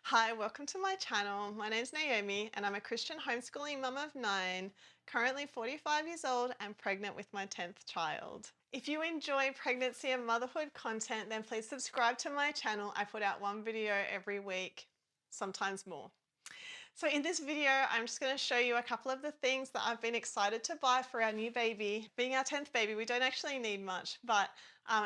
Hi, welcome to my channel. My name's Naomi and I'm a Christian homeschooling mum of 9, currently 45 years old and pregnant with my 10th child. If you enjoy pregnancy and motherhood content, then please subscribe to my channel. I put out one video every week, sometimes more. So in this video, I'm just going to show you a couple of the things that I've been excited to buy for our new baby. Being our 10th baby, we don't actually need much, but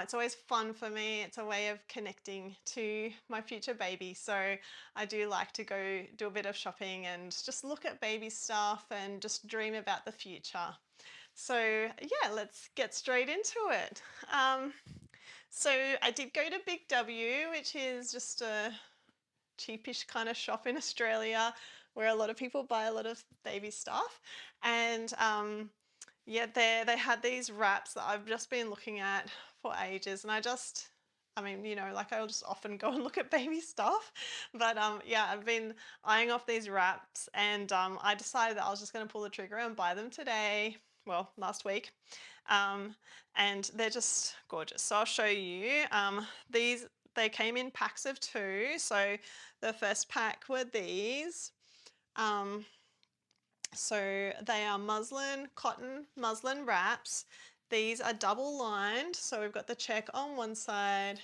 it's always fun for me. It's a way of connecting to my future baby. So I do like to go do a bit of shopping and just look at baby stuff and just dream about the future. So yeah, let's get straight into it. So I did go to Big W, which is just a cheapish kind of shop in Australia where a lot of people buy a lot of baby stuff. And yeah, they had these wraps that I've just been looking at for ages. And I mean, like I'll just often go and look at baby stuff. But yeah, I've been eyeing off these wraps and I decided that I was just going to pull the trigger and buy them today. Well, last week. Um, and they're just gorgeous. So I'll show you. They came in packs of 2. So the first pack were these. So they are cotton muslin wraps. These are double lined. So we've got the check on one side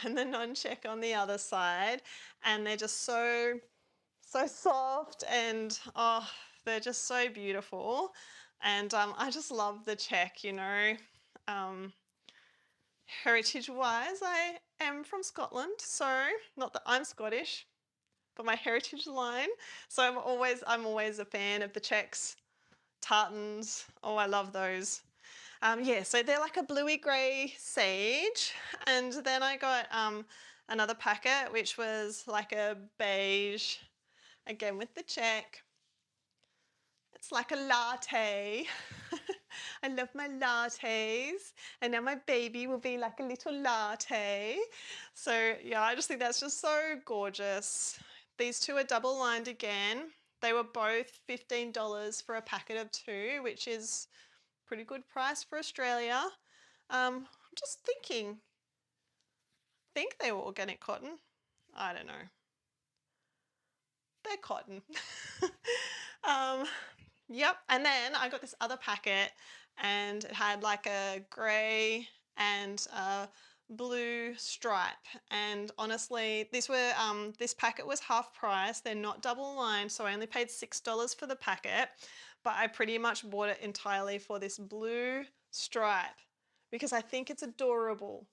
and the non-check on the other side. And they're just so soft and oh, they're just so beautiful. And I just love the check, Um, Heritage-wise, I am from Scotland, so not that I'm Scottish, but my heritage line. So I'm always a fan of the checks, tartans. Oh, I love those. Yeah, so they're like a bluey grey sage, and then I got another packet which was like a beige, again with the check. It's like a latte. I love my lattes. And now my baby will be like a little latte. So yeah, I just think that's just so gorgeous. These two are double lined again. They were both $15 for a packet of 2, which is pretty good price for Australia. I'm just thinking, I think they were organic cotton. I don't know. They're cotton. um, Yep. And then I got this other packet and it had like a grey and a blue stripe. And honestly, this packet was half price. They're not double lined, so I only paid $6 for the packet, but I pretty much bought it entirely for this blue stripe because I think it's adorable.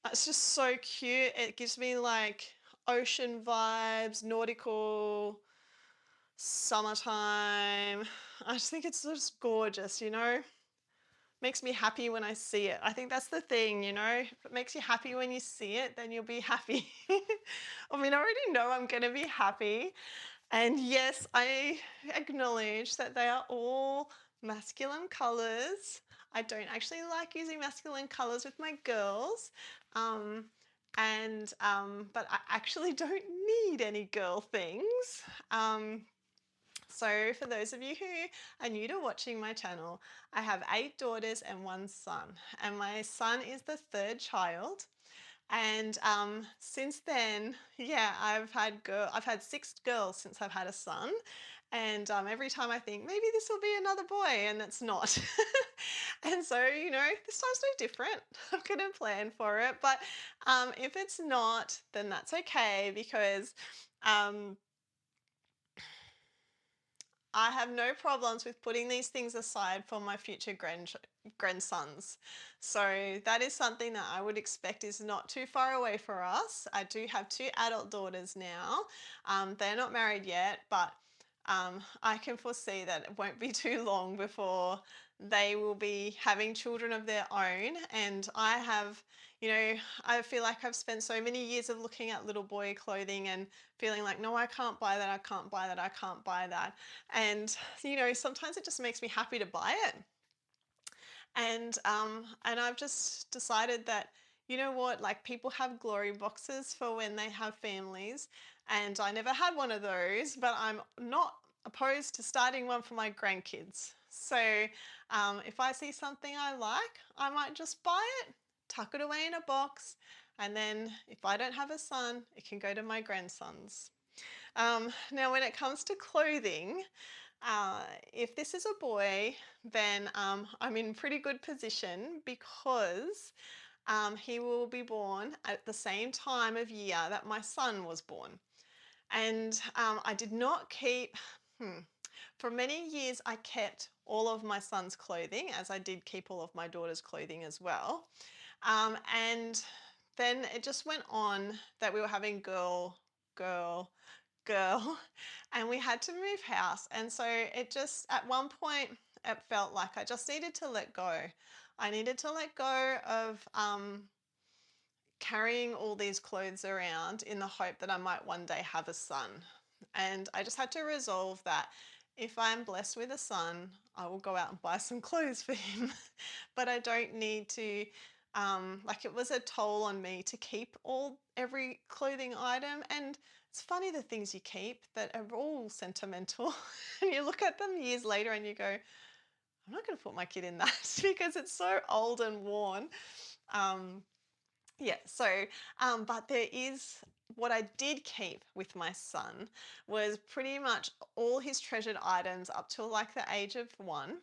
It's just so cute. It gives me like ocean vibes, nautical, summertime. I just think it's just gorgeous, Makes me happy when I see it. I think that's the thing, If it makes you happy when you see it, then you'll be happy. I mean, I already know I'm going to be happy. And yes, I acknowledge that they are all masculine colors. I don't actually like using masculine colors with my girls. But I actually don't need any girl things. So for those of you who are new to watching my channel, I have 8 daughters and 1 son, and my son is the 3rd child. And since then, yeah, I've had 6 girls since I've had a son, and every time I think maybe this will be another boy, and it's not. And so this time's no different. I'm gonna plan for it, but if it's not, then that's okay because. Um, I have no problems with putting these things aside for my future grandsons. So that is something that I would expect is not too far away for us. I do have 2 adult daughters now. They're not married yet, but I can foresee that it won't be too long before they will be having children of their own. And I feel like I've spent so many years of looking at little boy clothing and feeling like, no, I can't buy that, I can't buy that, I can't buy that. And sometimes it just makes me happy to buy it. And I've just decided that, you know what, like people have glory boxes for when they have families, and I never had one of those, but I'm not opposed to starting one for my grandkids. So if I see something I like, I might just buy it, tuck it away in a box, And then if I don't have a son, it can go to my grandsons. Now, when it comes to clothing, uh, if this is a boy, then I'm in pretty good position because he will be born at the same time of year that my son was born. And I did not keep, hmm, for many years, I kept all of my son's clothing, as I did keep all of my daughter's clothing as well. And then it just went on that we were having girl, girl, and we had to move house. And so it just, at one point, it felt like I just needed to let go. I needed to let go of carrying all these clothes around in the hope that I might one day have a son. And I just had to resolve that if I'm blessed with a son, I will go out and buy some clothes for him. But I don't need to, like, it was a toll on me to keep every clothing item. And it's funny the things you keep that are all sentimental. And you look at them years later and you go, I'm not going to put my kid in that because it's so old and worn. Um, yeah, so, but there is what I did keep with my son was pretty much all his treasured items up till like the age of 1.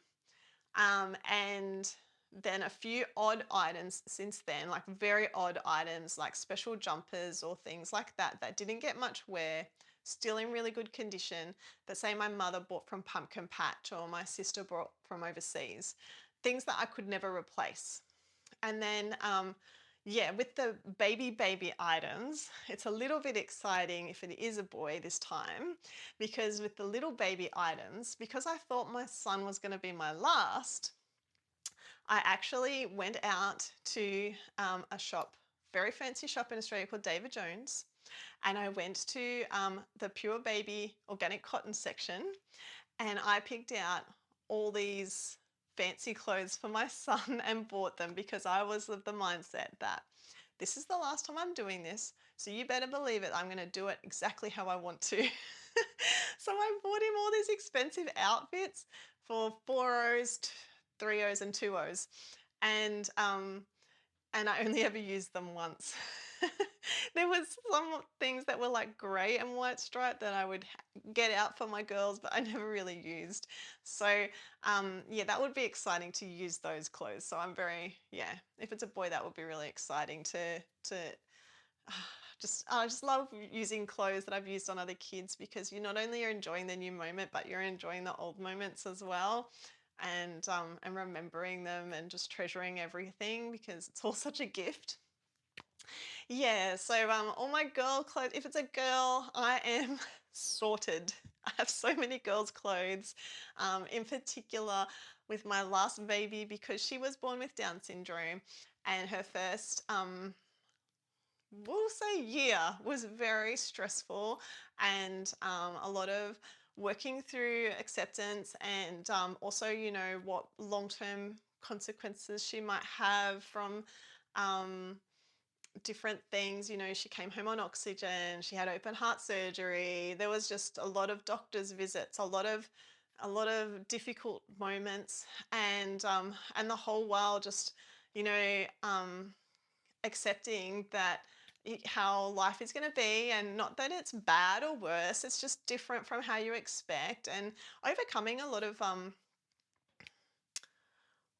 And then a few odd items since then, like very odd items like special jumpers or things like that that didn't get much wear, still in really good condition, that say my mother bought from Pumpkin Patch or my sister brought from overseas, things that I could never replace. And then, yeah, with the baby items, it's a little bit exciting if it is a boy this time, because with the little baby items, because I thought my son was going to be my last, I actually went out to a shop, very fancy shop in Australia called David Jones, and I went to the Pure Baby organic cotton section, and I picked out all these fancy clothes for my son and bought them because I was of the mindset that this is the last time I'm doing this, so you better believe it, I'm going to do it exactly how I want to. So I bought him all these expensive outfits for 4 O's, 3 O's, and 2 O's. And I only ever used them once. There was some things that were like grey and white stripe that I would get out for my girls, but I never really used. So yeah, that would be exciting to use those clothes. So I'm very, yeah, if it's a boy, that would be really exciting to I just love using clothes that I've used on other kids because you not only are enjoying the new moment, but you're enjoying the old moments as well, and remembering them and just treasuring everything because it's all such a gift. Yeah, so all my girl clothes, if it's a girl, I am sorted. I have so many girls' clothes, in particular with my last baby because she was born with Down syndrome and her first, we'll say year was very stressful and a lot of working through acceptance and also, what long-term consequences she might have from um, different things. She came home on oxygen, she had open heart surgery. There was just a lot of doctor's visits, a lot of difficult moments, and the whole while just, you know, um, accepting that how life is going to be, and not that it's bad or worse, it's just different from how you expect, and overcoming a lot of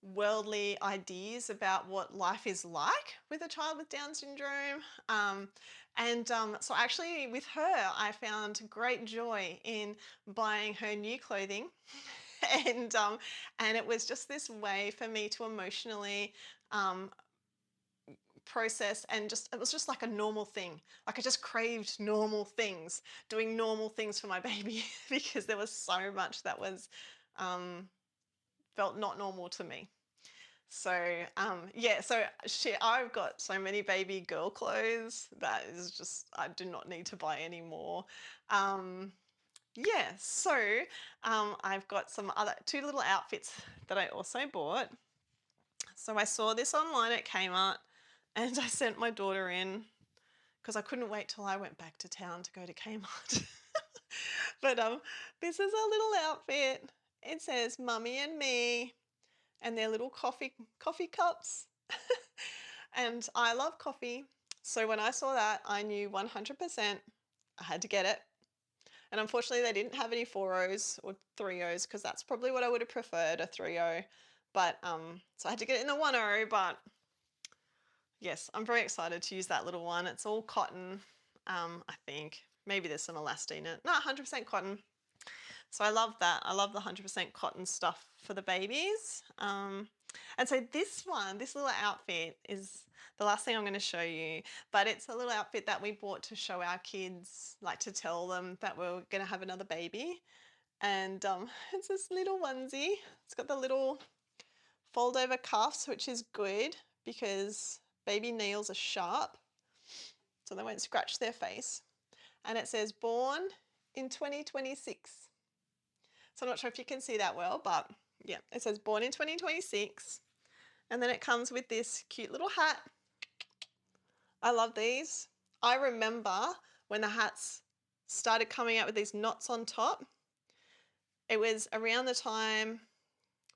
worldly ideas about what life is like with a child with Down syndrome. So actually with her, I found great joy in buying her new clothing. And it was just this way for me to emotionally um, process, and just it was just like a normal thing. Like I just craved normal things, doing normal things for my baby because there was so much that was um, felt not normal to me. So yeah, so I've got so many baby girl clothes that is just I do not need to buy any more. Um, yeah, so I've got some other two little outfits that I also bought. So I saw this online at Kmart, and I sent my daughter in because I couldn't wait till I went back to town to go to Kmart. But this is a little outfit. It says "Mummy and me," and they're little coffee cups. And I love coffee. So when I saw that, I knew 100% I had to get it. And unfortunately, they didn't have any 4.0s or 3.0s because that's probably what I would have preferred, a 3.0. But so I had to get it in the 1.0. But yes, I'm very excited to use that little one. It's all cotton, I think. Maybe there's some elastane in it. No, 100% cotton. So I love that. I love the 100% cotton stuff for the babies. And so this one, this little outfit is the last thing I'm going to show you, but it's a little outfit that we bought to show our kids, like to tell them that we're going to have another baby. And it's this little onesie. It's got the little fold over cuffs, which is good because baby nails are sharp, so they won't scratch their face. And it says born in 2026. So I'm not sure if you can see that well, but yeah, it says born in 2026. And then it comes with this cute little hat. I love these. I remember when the hats started coming out with these knots on top. It was around the time,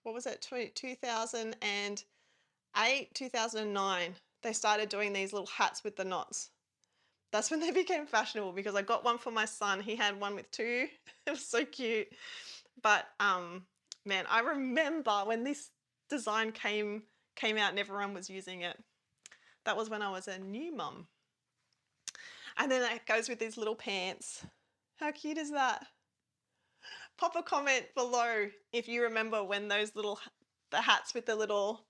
what was it, 2008, 2009. They started doing these little hats with the knots. That's when they became fashionable because I got one for my son. He had one with two. It was so cute. But man, I remember when this design came out and everyone was using it. That was when I was a new mum. And then it goes with these little pants. How cute is that? Pop a comment below if you remember when those the hats with the little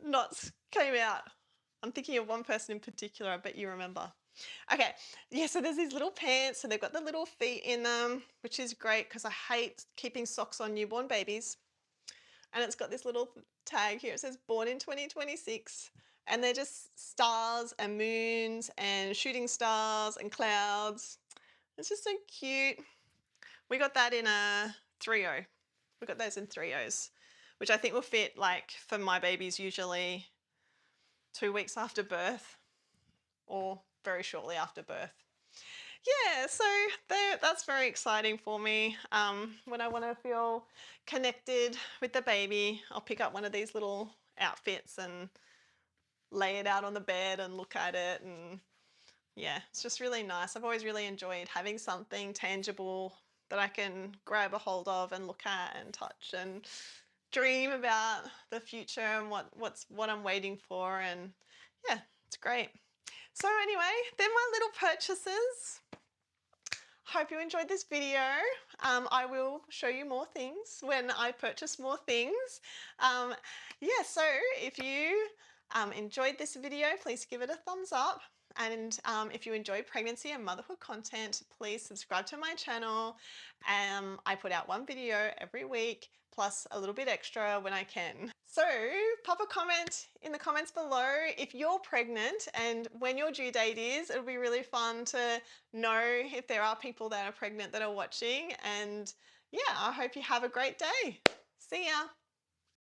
knots came out. I'm thinking of one person in particular, I bet you remember. Okay, yeah, so there's these little pants and they've got the little feet in them, which is great because I hate keeping socks on newborn babies. And it's got this little tag here. It says born in 2026. And they're just stars and moons and shooting stars and clouds. It's just so cute. We got that in a 3.0. We got those in 3.0s, which I think will fit, like, for my babies usually 2 weeks after birth or very shortly after birth. Yeah, so that's very exciting for me. When I want to feel connected with the baby, I'll pick up one of these little outfits and lay it out on the bed and look at it. And yeah, it's just really nice. I've always really enjoyed having something tangible that I can grab a hold of and look at and touch and dream about the future and what I'm waiting for. And yeah, it's great. So anyway, they're my little purchases. Hope you enjoyed this video. I will show you more things when I purchase more things. Yeah, so if you enjoyed this video, please give it a thumbs up. And if you enjoy pregnancy and motherhood content, please subscribe to my channel. I put out one video every week, plus a little bit extra when I can. So pop a comment in the comments below if you're pregnant and when your due date is. It'll be really fun to know if there are people that are pregnant that are watching. And yeah, I hope you have a great day. See ya.